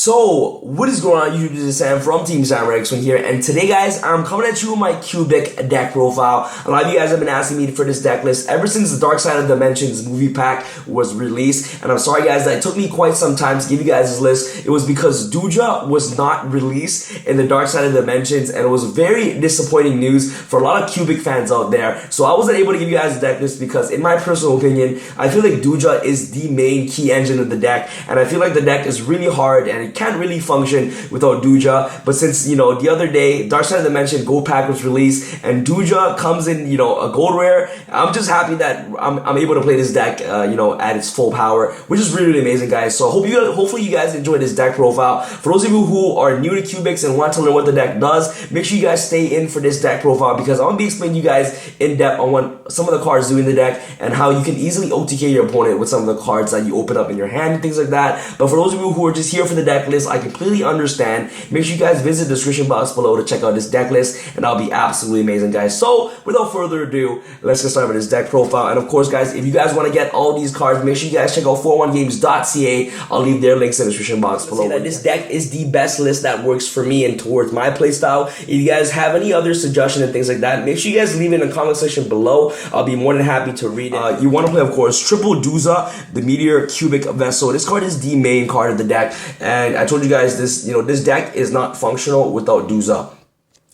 So, what is going on YouTube? This is Sam from TeamSamuraiX1 here, and today guys, I'm coming at you with my cubic deck profile. A lot of you guys have been asking me for this deck list ever since the Dark Side of Dimensions movie pack was released, and I'm sorry guys that it took me quite some time to give you guys this list. It was because Ft.Duza was not released in the Dark Side of Dimensions, and it was very disappointing news for a lot of cubic fans out there. So I wasn't able to give you guys a deck list because in my personal opinion, I feel like Ft.Duza is the main key engine of the deck, and I feel like the deck is really hard and it can't really function without Ft.Duza. But since, you know, the other day, Dark Side of the Dimension Gold Pack was released and Ft.Duza comes in, you know, a gold rare, I'm just happy that I'm able to play this deck, you know, at its full power, which is really, really amazing, guys. So hopefully you guys enjoyed this deck profile. For those of you who are new to cubics and want to learn what the deck does, make sure you guys stay in for this deck profile because I'm going to be explaining to you guys in depth on what some of the cards do in the deck and how you can easily OTK your opponent with some of the cards that you open up in your hand and things like that. But for those of you who are just here for the deck list, I completely understand. Make sure you guys visit the description box below to check out this deck list, and that'll be absolutely amazing, guys. So without further ado, let's get started with this deck profile. And of course, guys, if you guys want to get all these cards, make sure you guys check out 401games.ca. I'll leave their links in the description box below. That this deck is the best list that works for me and towards my playstyle. If you guys have any other suggestions and things like that, make sure you guys leave it in the comment section below. I'll be more than happy to read it. You want to play, of course, Ft.Duza, the Meteor Cubic Vessel. This card is the main card of the deck, and I told you guys this, you know, this deck is not functional without Ft.Duza.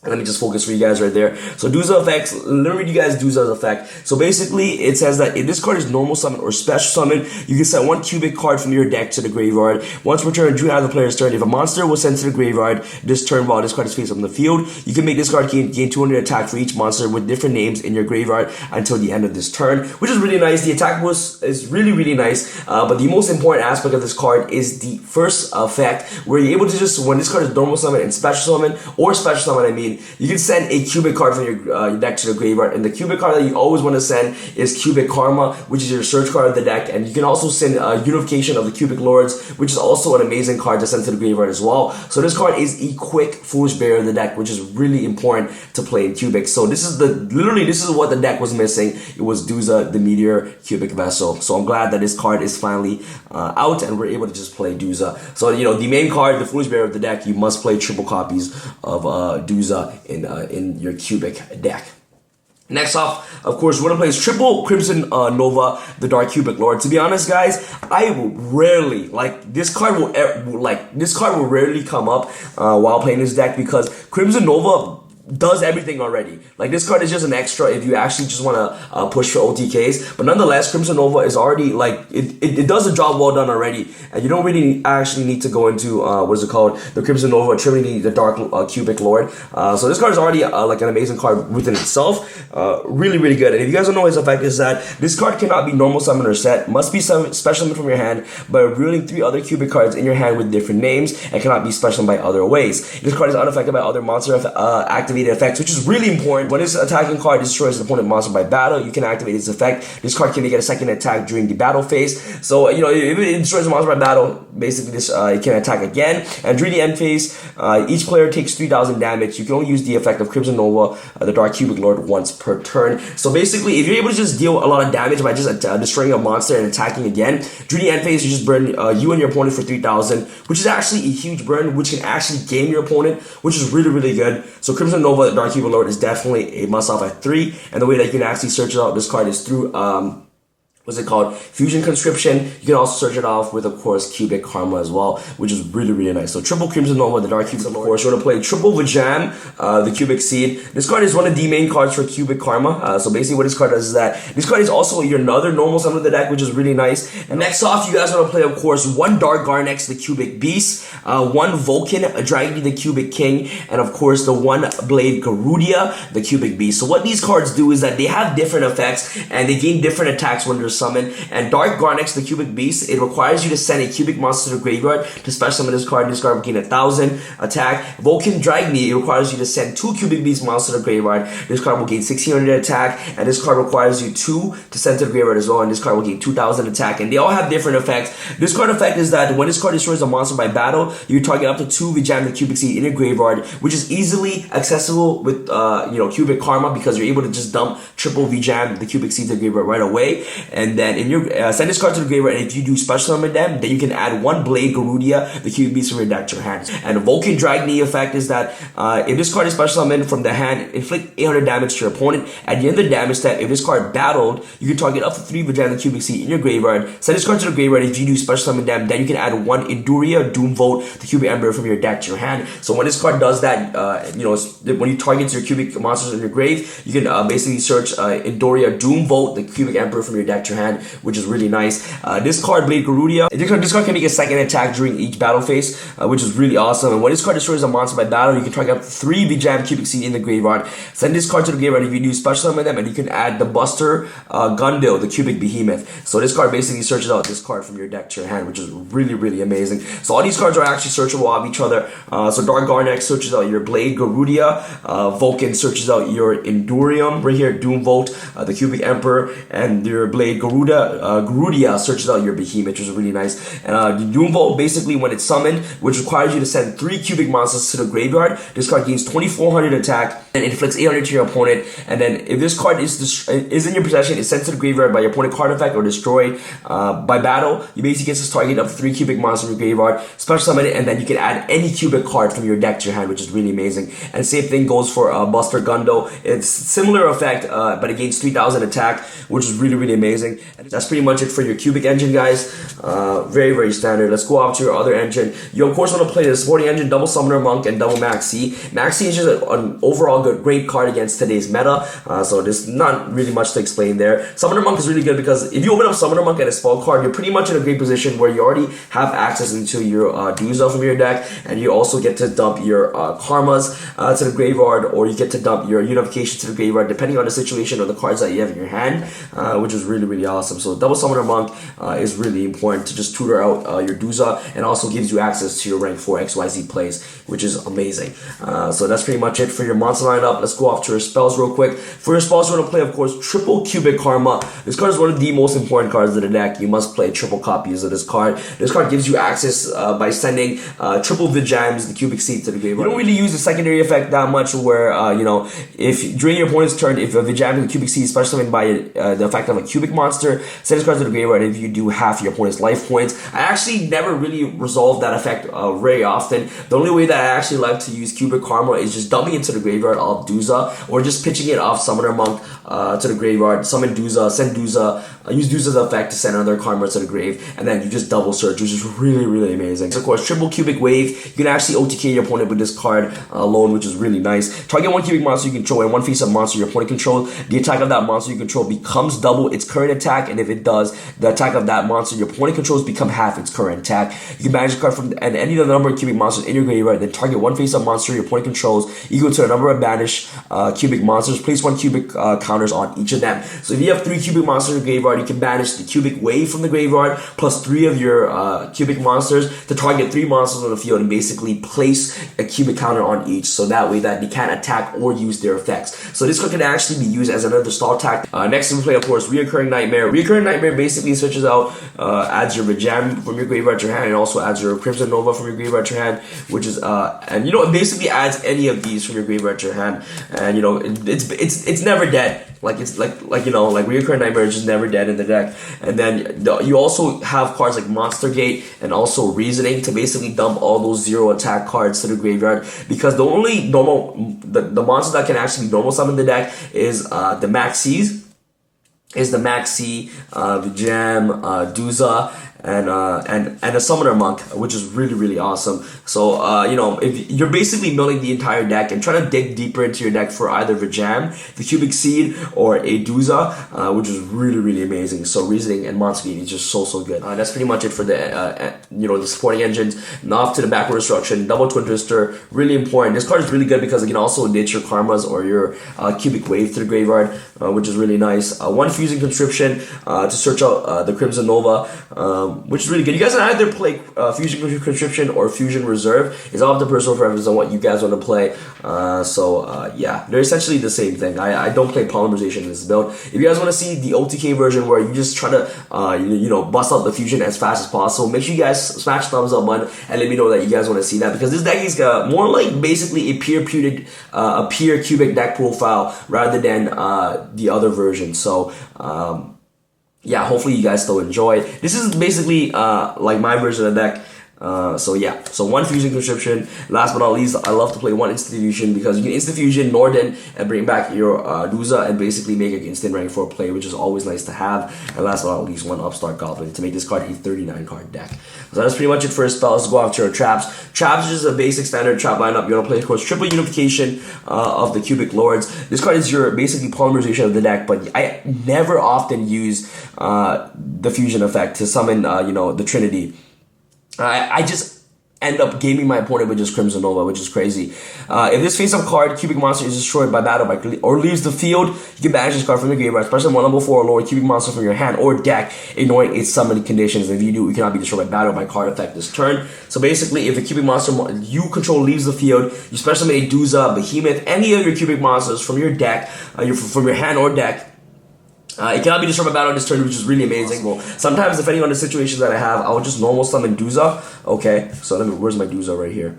And let me just focus for you guys right there. So Ft.Duza effects, let me read you guys Ft.Duza's effect. So basically, it says that if this card is normal summon or special summon, you can send one cubic card from your deck to the graveyard. Once per turn, draw out the player's turn. If a monster was sent to the graveyard this turn while this card is face up in the field, you can make this card gain 200 attack for each monster with different names in your graveyard until the end of this turn, which is really nice. The attack boost is really, really nice. But the most important aspect of this card is the first effect, where you're able to just, when this card is normal summon and special summon, or special summon, I mean, you can send a cubic card from your deck to the graveyard, and the cubic card that you always want to send is Cubic Karma, which is your search card of the deck, and you can also send Unification of the Cubic Lords, which is also an amazing card to send to the graveyard as well. So this card is a quick Foolish Bear of the deck, which is really important to play in cubic. So this is literally what the deck was missing. It was Ft.Duza, the Meteor Cubic Vessel. So I'm glad that this card is finally out and we're able to just play Ft.Duza. So, you know, the main card, the Foolish Bear of the deck, you must play triple copies of Ft.Duza in your cubic deck. Next off, of course, we're gonna play triple Crimson Nova, the Dark Cubic Lord. To be honest, guys, I will rarely this card will rarely come up while playing this deck because Crimson Nova does everything already. Like, this card is just an extra if you actually just want to push for OTKs, but nonetheless, Crimson Nova is already, like, it does the job well done already, and you don't really actually need to go into what is it called, the Crimson Nova Trinity, the Dark Cubic Lord. So this card is already like an amazing card within itself. Really, really good. And if you guys don't know his effect, is that this card cannot be normal summon or set, must be special summon from your hand by revealing 3 other cubic cards in your hand with different names, and cannot be special by other ways. This card is unaffected by other monster activated effects, which is really important. When this attacking card destroys an opponent monster by battle, you can activate its effect. This card can make a second attack during the battle phase. So, you know, if it destroys a monster by battle, basically this it can attack again. And during the end phase, each player takes 3,000 damage. You can only use the effect of Crimson Nova, the Dark Cubic Lord, once per turn. So basically, if you're able to just deal a lot of damage by just destroying a monster and attacking again, during the end phase, you just burn you and your opponent for 3,000, which is actually a huge burn, which can actually game your opponent, which is really, really good. So Crimson Nova, the Dark Cubic Lord, is definitely a must-off at 3, and the way that you can actually search it out, this card is through what's it called? Fusion Conscription. You can also search it off with, of course, Cubic Karma as well, which is really, really nice. So triple Crimson Nova, the Dark Cubic Lord. Of course, you're gonna play triple Vijam, the Cubic Seed. This card is one of the main cards for Cubic Karma. So basically what this card does is that this card is also your another normal summon of the deck, which is really nice. And next off, you guys are gonna play, of course, 1 Dark Garnex, the Cubic Beast, 1 Vulcan, a Dragni, the Cubic King, and of course the 1 Blade Garoodia, the Cubic Beast. So what these cards do is that they have different effects and they gain different attacks when they're summoned. And Dark Garnex, the Cubic Beast, it requires you to send a cubic monster to the graveyard to special summon this card. This card will gain 1,000 attack. Vulcan Dragni, it requires you to send 2 cubic beast monsters to the graveyard. This card will gain 1,600 attack, and this card requires you 2 to send to the graveyard as well, and this card will gain 2,000 attack. And they all have different effects. This card effect is that when this card destroys a monster by battle, you target up to 2 Vijam, the Cubic Seed, in your graveyard, which is easily accessible with you know, Cubic Karma, because you're able to just dump triple Vijam, the Cubic Seed, to the graveyard right away. And and then in your send this card to the graveyard, and if you do special summon them, then you can add one blade garoodia, the cubic beast from your deck to your hand. And the vulcan dragni effect is that if this card is special summoned from the hand, inflict 800 damage to your opponent. At the end of the damage step, if this card battled, you can target up to 3 vijam, the cubic seed in your graveyard. Send this card to the graveyard. If you do special summon them, then you can add one indiora vote, the cubic emperor from your deck to your hand. So when this card does that, when you target your cubic monsters in your grave, you can basically search indiora vote, the cubic emperor from your deck to your hand, which is really nice. This card, Blade Garoodia, this card can make a second attack during each battle phase, which is really awesome. And when this card destroys a monster by battle, you can target up to 3 vijam cubic seed in the graveyard. Send this card to the graveyard if you do special summon them, and you can add the buster gundil, the cubic behemoth. So this card basically searches out this card from your deck to your hand, which is really, really amazing. So all these cards are actually searchable off each other. So Dark Garnex searches out your Blade Garoodia, Vulcan searches out your Endurium right here, Doomvolt, the cubic emperor, and your Blade Garoodia searches out your behemoth, which is really nice. And Doomvolt, basically when it's summoned, which requires you to send 3 cubic monsters to the graveyard, this card gains 2400 attack and inflicts 800 to your opponent. And then if this card is in your possession, it's sent to the graveyard by your opponent card effect or destroyed by battle, you basically get to target up to 3 cubic monsters in your graveyard, special summon it, and then you can add any cubic card from your deck to your hand, which is really amazing. And same thing goes for Buster Gundo. It's similar effect, but it gains 3000 attack, which is really, really amazing. And that's pretty much it for your cubic engine, guys. Very, very standard. Let's go off to your other engine. You of course want to play the supporting engine, double Summoner Monk and double maxx. Maxx is just an overall great card against today's meta, so there's not really much to explain there. Summoner Monk is really good because if you open up Summoner Monk at a spell card, you're pretty much in a great position where you already have access into your Duza from your deck, and you also get to dump your karmas to the graveyard, or you get to dump your unification to the graveyard depending on the situation or the cards that you have in your hand, which is really, really awesome. So double Summoner Monk is really important to just tutor out your Duza, and also gives you access to your rank 4 XYZ plays, which is amazing. So that's pretty much it for your monster lineup. Let's go off to your spells real quick. For your spells, we're going to play, of course, triple cubic karma. This card is one of the most important cards of the deck. You must play triple copies of this card. This card gives you access by sending triple vijams, the cubic seed, to the graveyard. You don't really use the secondary effect that much, where if during your opponent's turn, if a vijam, the cubic seed, is special summoned by the effect of a cubic monster, send this card to the graveyard. If you do half your opponent's life points, I actually never really resolved that effect very often. The only way that I actually like to use cubic karma is just dumping into the graveyard of Duza, or just pitching it off Summoner Monk to the graveyard, summon Duza, send Duza, use Duza's effect to send another karma to the grave, and then you just double search, which is really, really amazing. So of course, triple cubic wave, you can actually OTK your opponent with this card alone, which is really nice. Target 1 cubic monster you control and 1 face-up monster your opponent controls. The attack of that monster you control becomes double its current attack, and if it does, the attack of that monster your opponent controls become half its current attack. You can banish a card from any of the number of cubic monsters in your graveyard, then target 1 face-up monster your opponent controls equal to the number of banished cubic monsters. Place 1 cubic counters on each of them. So if you have 3 cubic monsters in your graveyard, you can banish the cubic wave from the graveyard plus 3 of your cubic monsters to target 3 monsters on the field, and basically place a cubic counter on each, so that way that they can't attack or use their effects. So this card can actually be used as another stall tactic. Next we play, of course, Reoccurring Nightmare. Reoccurring Nightmare basically switches out, adds your vijam from your graveyard to your hand, and also adds your Crimson Nova from your graveyard to your hand, which is and it basically adds any of these from your graveyard to your hand, and it's never dead. Like Reoccurring Nightmare is just never dead in the deck. And then you also have cards like Monster Gate and also Reasoning to basically dump all those 0 attack cards to the graveyard, because the only the monster that can actually be normal summon in the deck is the maxx, vijam, Duza, and a Summoner Monk, which is really, really awesome. So if you're basically milling the entire deck and trying to dig deeper into your deck for either vijam, the cubic seed, or a Duza, which is really, really amazing. So Reasoning and Monster Gate is just so good. That's pretty much it for the the supporting engines. Now off to the backward destruction, double Twin Twister, really important. This card is really good because it can also ditch your karmas or your cubic wave to the graveyard, which is really nice. 1 Fusion Conscription to search out the Crimson Nova, which is really good. You guys can either play Fusion Conscription or Fusion Reserve. It's all up to personal preference on what you guys want to play. Yeah, they're essentially the same thing. I don't play Polymerization in this build. If you guys want to see the OTK version where you just try to bust out the Fusion as fast as possible, make sure you guys smash the thumbs up button and let me know that you guys want to see that, because this deck is more like basically a pure cubic deck profile rather than the other version. So yeah, hopefully you guys still enjoy. This is basically like my version of the deck. So yeah, so one fusion conscription. Last but not least, I love to play one instant fusion because you can instant fusion Norden and bring back your Duza and basically make an instant rank 4 play, which is always nice to have. And last but not least, one upstart goblin to make this card a 39 card deck. So that's pretty much it for a spell. Let's go after your traps. Traps is just a basic standard trap lineup. You want to play, of course, triple unification of the cubic lords. This card is your basically polymerization of the deck, but I never often use the fusion effect to summon you know, the Trinity. I just end up gaming my opponent with just Crimson Nova, which is crazy. If this face-up card, Cubic Monster, is destroyed by battle or leaves the field, you can banish this card from the graveyard, especially one level 4 or lower Cubic Monster from your hand or deck, ignoring its summoning conditions. If you do, you cannot be destroyed by battle by card effect this turn. So basically, if a Cubic Monster you control leaves the field, you special summon Duza, Behemoth, any of your Cubic Monsters from your deck, from your hand or deck. It cannot be destroyed by battle this turn, which is really amazing. Well, sometimes, depending on the situations that I have, I will just normal summon Duza. Okay, so where's my Duza right here?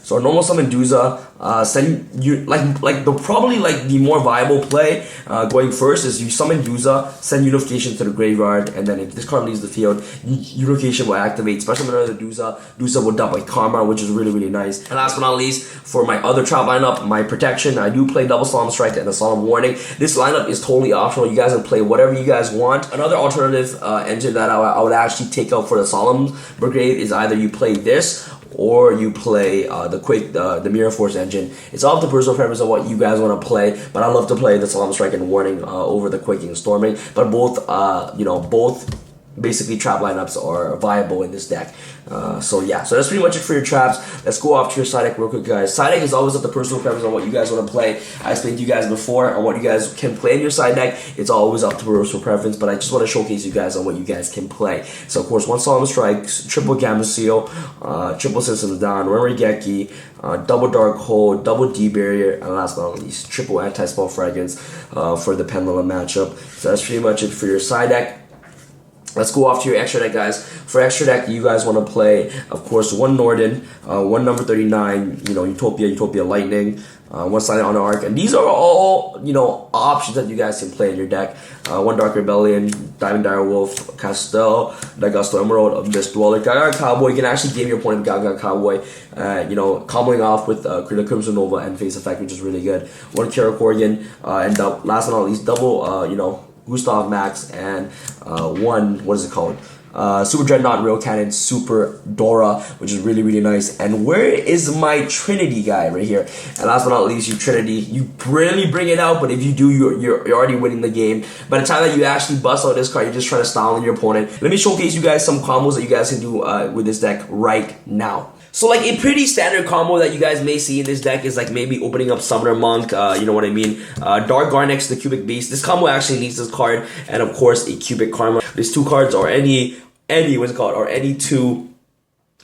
So our normal summon Duza, send you like the probably like the more viable play going first is you summon Duza, send unification to the graveyard, and then if this card leaves the field, unification will activate. Especially when another Duza will dump like Karma, which is really nice. And last but not least, for my other trap lineup, my protection, I do play double Solemn Strike and a Solemn Warning. This lineup is totally optional. You guys can play whatever you guys want. Another alternative engine that I would actually take out for the Solemn Brigade is either you play this or you play the Mirror Force engine. It's all up to personal preference of what you guys want to play, but I love to play the Solemn Strike and Warning over the Quaking and Storming. But both, you know, both basically trap lineups are viable in this deck. So yeah, so that's pretty much it for your traps. Let's go off to your side deck real quick, guys. Side deck is always up to personal preference on what you guys want to play. I explained to you guys before on what you guys can play in your side deck. It's always up to personal preference, but I just want to showcase you guys on what you guys can play. So of course, one Solemn Strike, triple Gamma Seal, triple System of Down, Remigeki, double Dark Hole, double D Barrier, and last but not least, triple Anti-Spell Fragrance for the Pendulum matchup. So that's pretty much it for your side deck. Let's go off to your extra deck, guys. For extra deck, you guys want to play, of course, one Norden, one number 39, you know, Utopia Lightning, one Silent on the Arc, and these are all, you know, options that you guys can play in your deck. One Dark Rebellion, Diamond Dire Wolf, Castel, Dagusto Emerald, Abyss Dweller, Gaga Cowboy. You can actually game your opponent Gaga Cowboy, you know, comboing off with the Crimson Nova and Face Effect, which is really good. One Kara Corrigan, and last but not least, double, you know, Gustav Maxx, and one, what is it called? Super Dreadnought Real Cannon Super Dora, which is really nice. And where is my Trinity guy right here? And last but not least, you Trinity, you really bring it out, but if you do, you're already winning the game. By the time that you actually bust out this card, you're just trying to style on your opponent. Let me showcase you guys some combos that you guys can do with this deck right now. So like a pretty standard combo that you guys may see in this deck is like maybe opening up Summoner Monk, you know what I mean, Dark Garnex, the Cubic Beast. This combo actually needs this card, and of course a Cubic Karma. These two cards are any what's it called, or any two,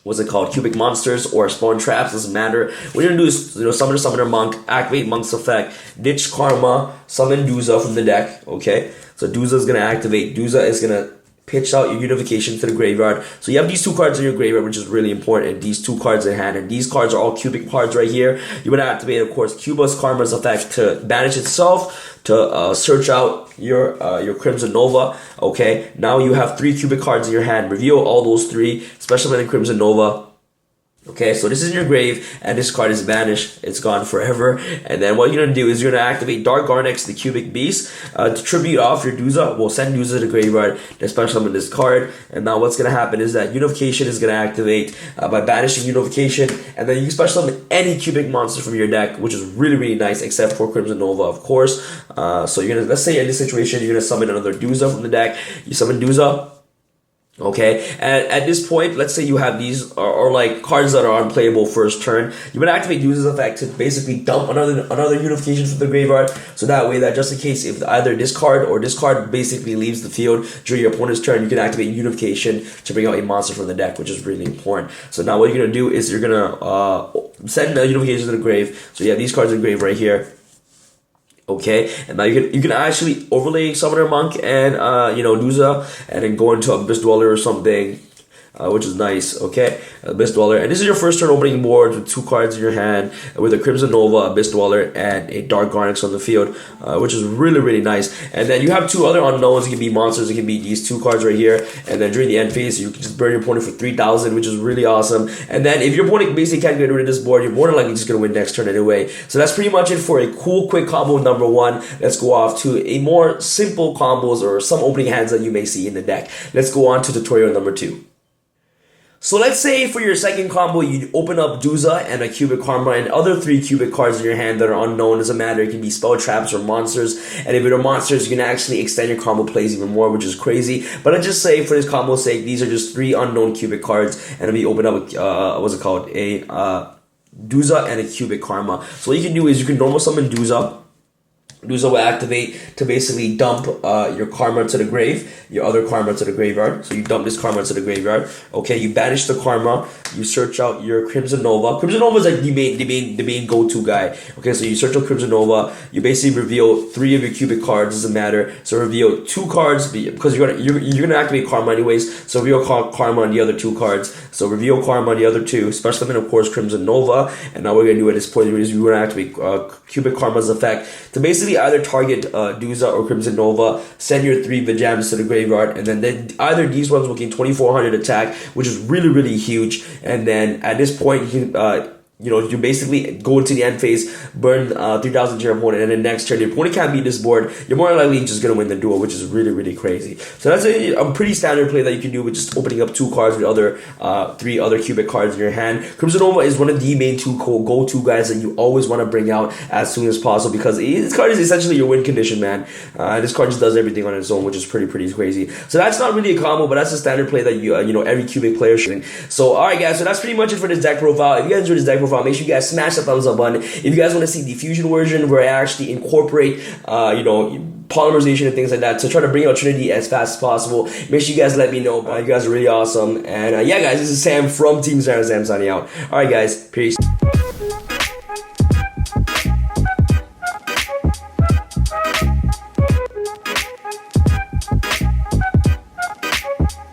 what's it called, Cubic Monsters or Spawn Traps, doesn't matter. What you're gonna do is, you know, summon Summoner Monk, activate Monk's effect, ditch Karma, summon Duza from the deck, okay? So Duza is gonna activate, Duza is gonna pitch out your unification to the graveyard. So you have these two cards in your graveyard, which is really important. These two cards in hand, and these cards are all Cubic cards right here. You want to activate, of course, Cuba's Karma's effect to banish itself, to search out your Crimson Nova. Okay, now you have 3 Cubic cards in your hand. Reveal all those 3, especially in Crimson Nova. Okay, so this is in your grave, and this card is banished. It's gone forever. And then what you're going to do is you're going to activate Dark Garnex, the Cubic Beast, to tribute off your Duza. We'll send Duza to the graveyard, then special summon this card. And now what's going to happen is that Unification is going to activate by banishing Unification. And then you can special summon any Cubic monster from your deck, which is really nice, except for Crimson Nova, of course. So you're going to, let's say in this situation, you're going to summon another Duza from the deck. You summon Duza. Okay, and at this point, let's say you have these or like cards that are unplayable first turn. You would activate Duza's effect to basically dump another unification from the graveyard. So that way, that just in case if either this card or this card basically leaves the field during your opponent's turn, you can activate unification to bring out a monster from the deck, which is really important. So now what you're gonna do is you're gonna send the unification to the grave. So you have these cards in the grave right here. Okay, and now you can actually overlay Summoner Monk and you know, Duza, and then go into Abyss Dweller or something. which is nice. Okay, Abyss Dweller, and this is your first turn opening board with 2 cards in your hand, with a Crimson Nova, Abyss Dweller, and a Dark Garnex on the field, which is really nice. And then you have 2 other unknowns. It can be monsters. It can be these 2 cards right here. And then during the end phase, you can just burn your opponent for 3,000, which is really awesome. And then if your opponent basically can't get rid of this board, you're more than likely just gonna win next turn anyway. So that's pretty much it for a cool, quick combo number 1. Let's go off to a more simple combos or some opening hands that you may see in the deck. Let's go on to tutorial number 2. So let's say for your second combo, you open up Duza and a Cubic Karma and other 3 Cubic cards in your hand that are unknown. Doesn't matter, it can be spell traps or monsters. And if it are monsters, you can actually extend your combo plays even more, which is crazy. But I just say for this combo's sake, these are just 3 unknown Cubic cards. And if you open up, what's it called? A Duza and a Cubic Karma. So what you can do is you can normal summon Duza. Duza will activate to basically dump your karma to the grave, your other karma to the graveyard. So you dump this karma to the graveyard. Okay, you banish the karma. You search out your Crimson Nova. Crimson Nova is like the main go-to guy. Okay, so you search out Crimson Nova. You basically reveal 3 of your Cubic cards. Doesn't matter. So reveal 2 cards because you're gonna activate karma anyways. So reveal karma on the other 2 cards. So reveal karma on the other 2. Special summon, of course, Crimson Nova. And now we're gonna do at this point is we're gonna activate Cubic Karma's effect to basically either target Duza or Crimson Nova, send your 3 vijams to the graveyard, and then either these ones will gain 2400 attack, which is really huge. And then at this point, you basically go into the end phase, burn 3,000 to your opponent, and then next turn, if your opponent can't beat this board, you're more likely just going to win the duel, which is really crazy. So that's a pretty standard play that you can do with just opening up 2 cards with other 3 other Cubic cards in your hand. Crimson Nova is one of the main 2 go-to guys that you always want to bring out as soon as possible because this card is essentially your win condition, man. This card just does everything on its own, which is pretty crazy. So that's not really a combo, but that's a standard play that every Cubic player should. So alright guys, so that's pretty much it for this deck profile. If you guys enjoyed this deck profile, make sure you guys smash the thumbs up button. If you guys want to see the fusion version where I actually incorporate polymerization and things like that to try to bring out Trinity as fast as possible, make sure you guys let me know. You guys are really awesome. And yeah guys, this is Sam from Team Sam signing out. Alright guys, peace.